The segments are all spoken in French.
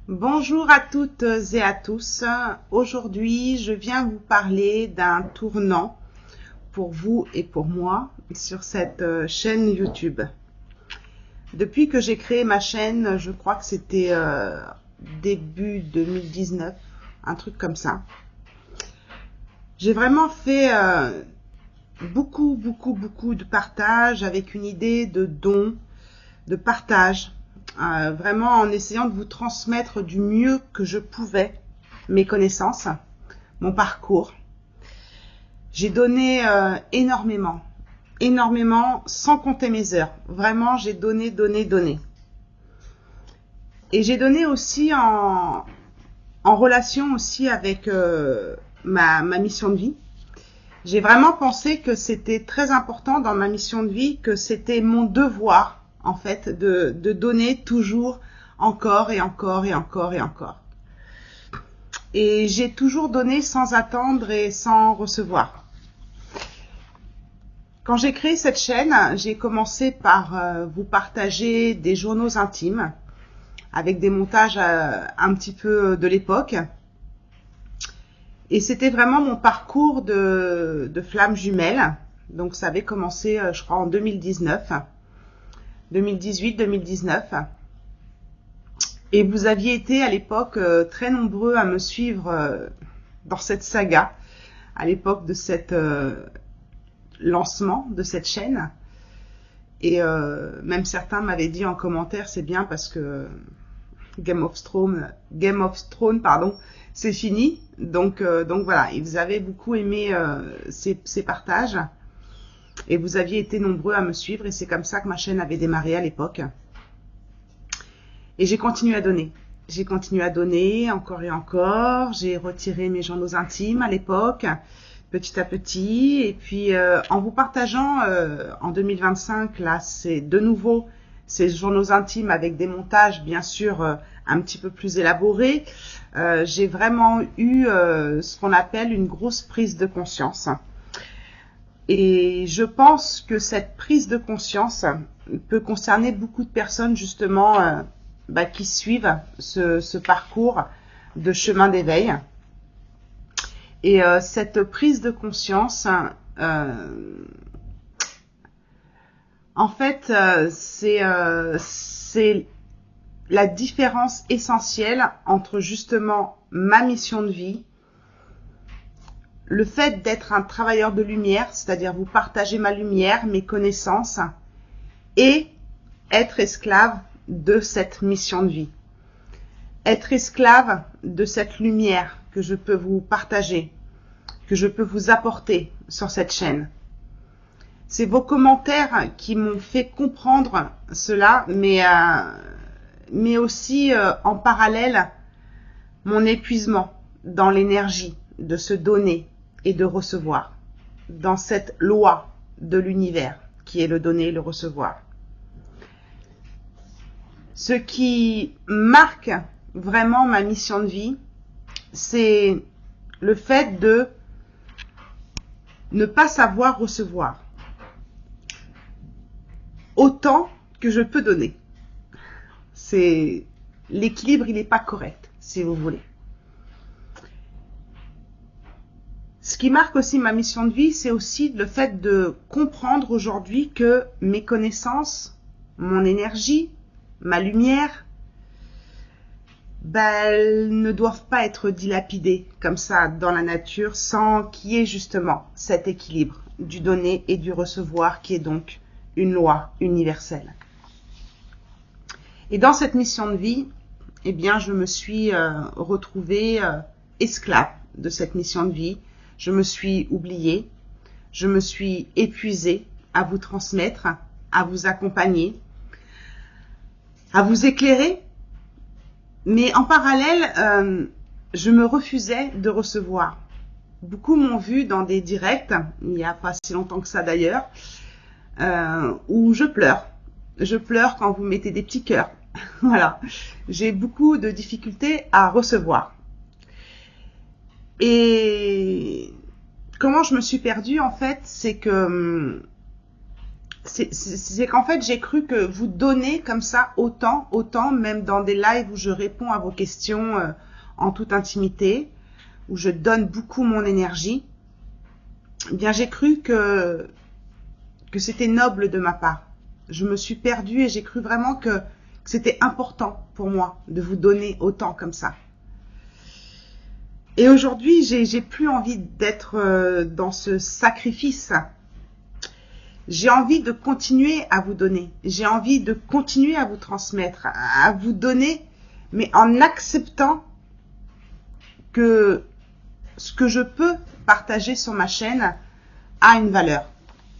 Bonjour à toutes et à tous. Aujourd'hui, je viens vous parler d'un tournant pour vous et pour moi sur cette chaîne YouTube. Depuis que j'ai créé ma chaîne, je crois que c'était début 2019, un truc comme ça. J'ai vraiment fait beaucoup de partage avec une idée de don, de partage. Vraiment en essayant de vous transmettre du mieux que je pouvais mes connaissances, mon parcours. J'ai donné énormément, sans compter mes heures. Vraiment, j'ai donné. Et j'ai donné aussi en relation aussi avec ma mission de vie. J'ai vraiment pensé que c'était très important dans ma mission de vie, que c'était mon devoir en fait, de donner toujours encore. Et j'ai toujours donné sans attendre et sans recevoir. Quand j'ai créé cette chaîne, j'ai commencé par vous partager des journaux intimes avec des montages un petit peu de l'époque. Et c'était vraiment mon parcours de flamme jumelle. Donc ça avait commencé, je crois, en 2018-2019. Et vous aviez été à l'époque très nombreux à me suivre dans cette saga, à l'époque de cet lancement de cette chaîne. Et même certains m'avaient dit en commentaire, c'est bien parce que Game of Thrones, c'est fini. Donc voilà, ils avaient beaucoup aimé ces partages. Et vous aviez été nombreux à me suivre et c'est comme ça que ma chaîne avait démarré à l'époque. Et j'ai continué à donner. J'ai continué à donner encore et encore. J'ai retiré mes journaux intimes à l'époque, petit à petit. Et puis en vous partageant en 2025, là, c'est de nouveau ces journaux intimes avec des montages bien sûr un petit peu plus élaborés. J'ai vraiment eu ce qu'on appelle une grosse prise de conscience. Et je pense que cette prise de conscience peut concerner beaucoup de personnes justement qui suivent ce parcours de chemin d'éveil. Et cette prise de conscience, en fait, c'est la différence essentielle entre justement ma mission de vie, le fait d'être un travailleur de lumière, c'est-à-dire vous partager ma lumière, mes connaissances, et être esclave de cette mission de vie. Être esclave de cette lumière que je peux vous partager, que je peux vous apporter sur cette chaîne. C'est vos commentaires qui m'ont fait comprendre cela, mais aussi en parallèle mon épuisement dans l'énergie de se donner et de recevoir, dans cette loi de l'univers qui est le donner et le recevoir. Ce qui marque vraiment ma mission de vie, c'est le fait de ne pas savoir recevoir autant que je peux donner. C'est l'équilibre, il n'est pas correct, si vous voulez. Ce qui marque aussi ma mission de vie, c'est aussi le fait de comprendre aujourd'hui que mes connaissances, mon énergie, ma lumière, elles ne doivent pas être dilapidées comme ça dans la nature sans qu'il y ait justement cet équilibre du donner et du recevoir qui est donc une loi universelle. Et dans cette mission de vie, eh bien, je me suis retrouvée esclave de cette mission de vie. Je me suis oubliée, je me suis épuisée à vous transmettre, à vous accompagner, à vous éclairer. Mais en parallèle, je me refusais de recevoir. Beaucoup m'ont vu dans des directs, il n'y a pas si longtemps que ça d'ailleurs, où je pleure. Je pleure quand vous mettez des petits cœurs. Voilà, j'ai beaucoup de difficultés à recevoir. Et comment je me suis perdue en fait, c'est que c'est qu'en fait, j'ai cru que vous donnez comme ça autant, même dans des lives où je réponds à vos questions en toute intimité, où je donne beaucoup mon énergie, eh bien j'ai cru que c'était noble de ma part. Je me suis perdue et j'ai cru vraiment que c'était important pour moi de vous donner autant comme ça. Et aujourd'hui, j'ai plus envie d'être dans ce sacrifice. J'ai envie de continuer à vous donner. J'ai envie de continuer à vous transmettre, à vous donner, mais en acceptant que ce que je peux partager sur ma chaîne a une valeur.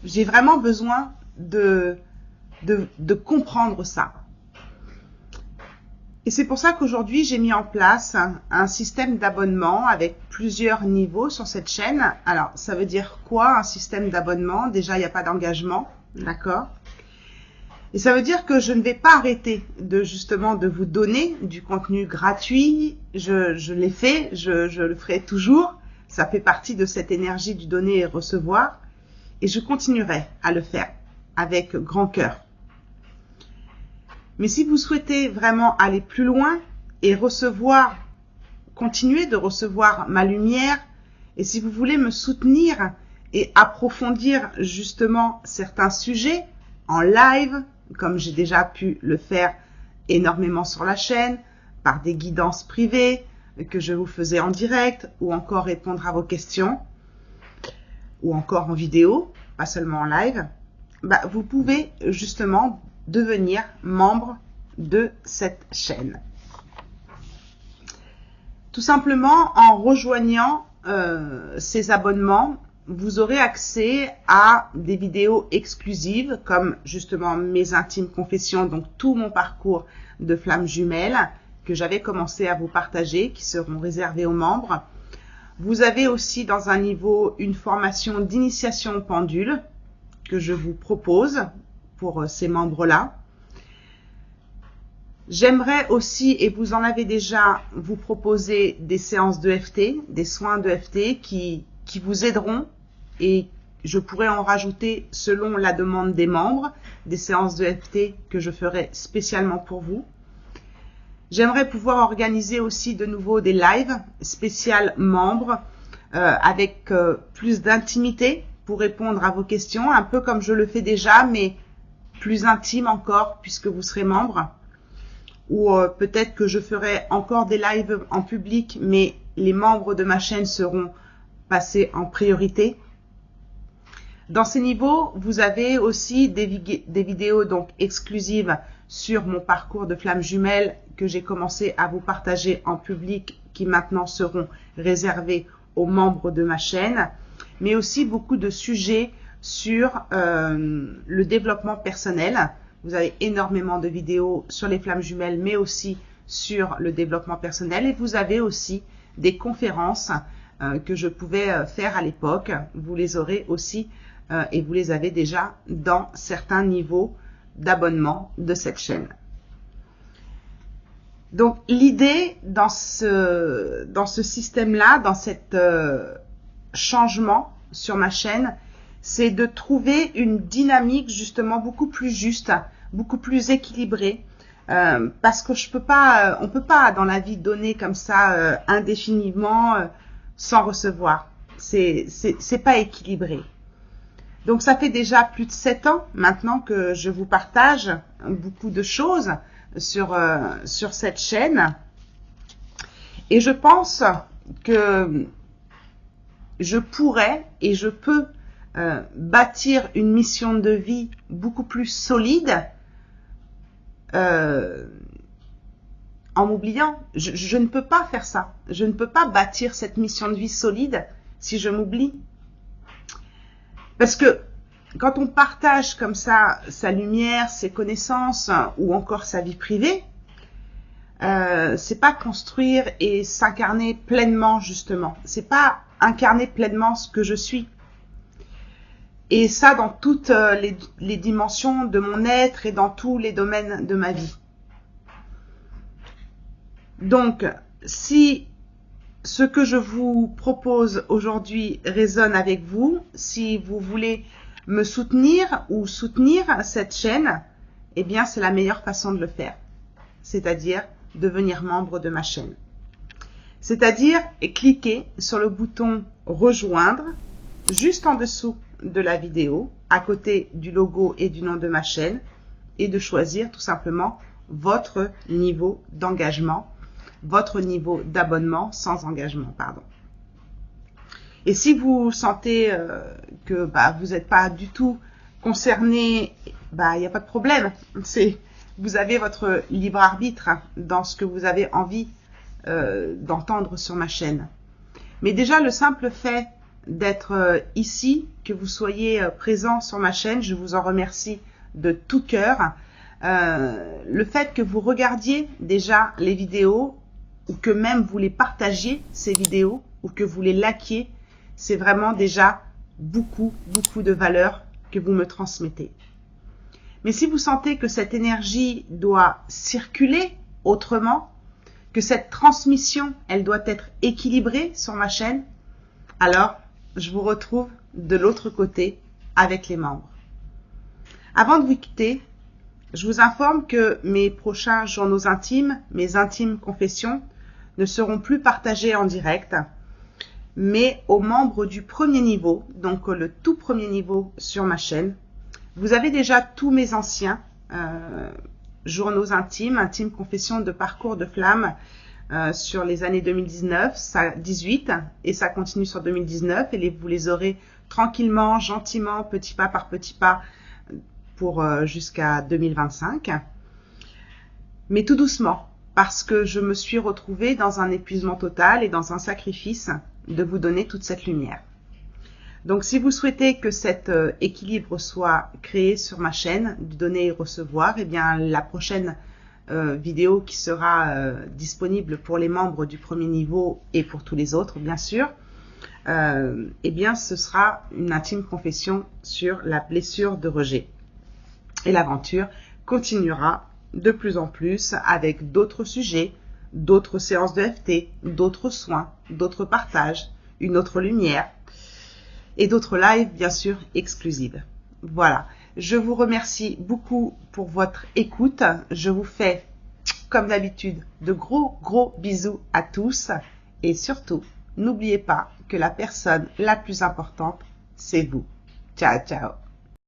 J'ai vraiment besoin de comprendre ça. Et c'est pour ça qu'aujourd'hui, j'ai mis en place un système d'abonnement avec plusieurs niveaux sur cette chaîne. Alors, ça veut dire quoi un système d'abonnement? Déjà, il n'y a pas d'engagement, d'accord? Et ça veut dire que je ne vais pas arrêter justement de vous donner du contenu gratuit. Je l'ai fait, je le ferai toujours. Ça fait partie de cette énergie du donner et recevoir. Et je continuerai à le faire avec grand cœur. Mais si vous souhaitez vraiment aller plus loin et continuer de recevoir ma lumière, et si vous voulez me soutenir et approfondir justement certains sujets en live, comme j'ai déjà pu le faire énormément sur la chaîne, par des guidances privées que je vous faisais en direct, ou encore répondre à vos questions, ou encore en vidéo, pas seulement en live, vous pouvez justement devenir membre de cette chaîne. Tout simplement en rejoignant ces abonnements, vous aurez accès à des vidéos exclusives comme justement mes intimes confessions, donc tout mon parcours de flamme jumelle que j'avais commencé à vous partager, qui seront réservés aux membres. Vous avez aussi dans un niveau une formation d'initiation pendule que je vous propose pour ces membres-là. J'aimerais aussi, et vous en avez déjà, vous proposer des séances d'EFT, des soins d'EFT qui vous aideront, et je pourrais en rajouter selon la demande des membres, des séances d'EFT que je ferai spécialement pour vous. J'aimerais pouvoir organiser aussi de nouveau des lives spéciales membres avec plus d'intimité pour répondre à vos questions, un peu comme je le fais déjà, mais plus intime encore puisque vous serez membre. Ou peut-être que je ferai encore des lives en public, mais les membres de ma chaîne seront passés en priorité. Dans ces niveaux, vous avez aussi des vidéos donc exclusives sur mon parcours de flamme jumelle que j'ai commencé à vous partager en public, qui maintenant seront réservés aux membres de ma chaîne, mais aussi beaucoup de sujets sur le développement personnel. Vous avez énormément de vidéos sur les flammes jumelles, mais aussi sur le développement personnel. Et vous avez aussi des conférences que je pouvais faire à l'époque. Vous les aurez aussi et vous les avez déjà dans certains niveaux d'abonnement de cette chaîne. Donc l'idée dans ce système-là, dans cet changement sur ma chaîne, c'est de trouver une dynamique justement beaucoup plus juste, beaucoup plus équilibrée, parce que on peut pas dans la vie donner comme ça indéfiniment sans recevoir. C'est pas équilibré. Donc ça fait déjà plus de 7 ans maintenant que je vous partage beaucoup de choses sur cette chaîne, et je pense que je pourrais et je peux bâtir une mission de vie beaucoup plus solide en m'oubliant. Je ne peux pas faire ça. Je ne peux pas bâtir cette mission de vie solide si je m'oublie. Parce que quand on partage comme ça sa lumière, ses connaissances ou encore sa vie privée, c'est pas construire et s'incarner pleinement justement. C'est pas incarner pleinement ce que je suis. Et ça dans toutes les dimensions de mon être et dans tous les domaines de ma vie. Donc, si ce que je vous propose aujourd'hui résonne avec vous, si vous voulez Me soutenir ou soutenir cette chaîne, eh bien, c'est la meilleure façon de le faire. C'est-à-dire devenir membre de ma chaîne. C'est-à-dire cliquer sur le bouton rejoindre juste en dessous de la vidéo, à côté du logo et du nom de ma chaîne, et de choisir tout simplement votre niveau d'engagement, votre niveau d'abonnement sans engagement, pardon. Et si vous sentez que vous n'êtes pas du tout concerné, il n'y a pas de problème. Vous avez votre libre arbitre dans ce que vous avez envie d'entendre sur ma chaîne. Mais déjà, le simple fait d'être ici, que vous soyez présent sur ma chaîne, je vous en remercie de tout cœur. Le fait que vous regardiez déjà les vidéos ou que même vous les partagiez, ces vidéos, ou que vous les likiez, c'est vraiment déjà beaucoup de valeur que vous me transmettez. Mais si vous sentez que cette énergie doit circuler autrement, que cette transmission, elle doit être équilibrée sur ma chaîne, alors je vous retrouve de l'autre côté avec les membres. Avant de vous quitter, je vous informe que mes prochains journaux intimes, mes intimes confessions, ne seront plus partagés en direct, mais aux membres du premier niveau, donc le tout premier niveau sur ma chaîne. Vous avez déjà tous mes anciens journaux intimes, intimes confessions de parcours de flamme sur les années 2019, 18 et ça continue sur 2019 et vous les aurez tranquillement, gentiment, petit pas par petit pas pour jusqu'à 2025. Mais tout doucement, parce que je me suis retrouvée dans un épuisement total et dans un sacrifice de vous donner toute cette lumière. Donc si vous souhaitez que cet équilibre soit créé sur ma chaîne, du donner et recevoir, eh bien la prochaine vidéo qui sera disponible pour les membres du premier niveau et pour tous les autres bien sûr, eh bien ce sera une intime confession sur la blessure de rejet. Et l'aventure continuera de plus en plus avec d'autres sujets, d'autres séances de FT, d'autres soins, d'autres partages, une autre lumière et d'autres lives bien sûr exclusives. Voilà, je vous remercie beaucoup pour votre écoute. Je vous fais comme d'habitude de gros bisous à tous et surtout n'oubliez pas que la personne la plus importante c'est vous. Ciao ciao.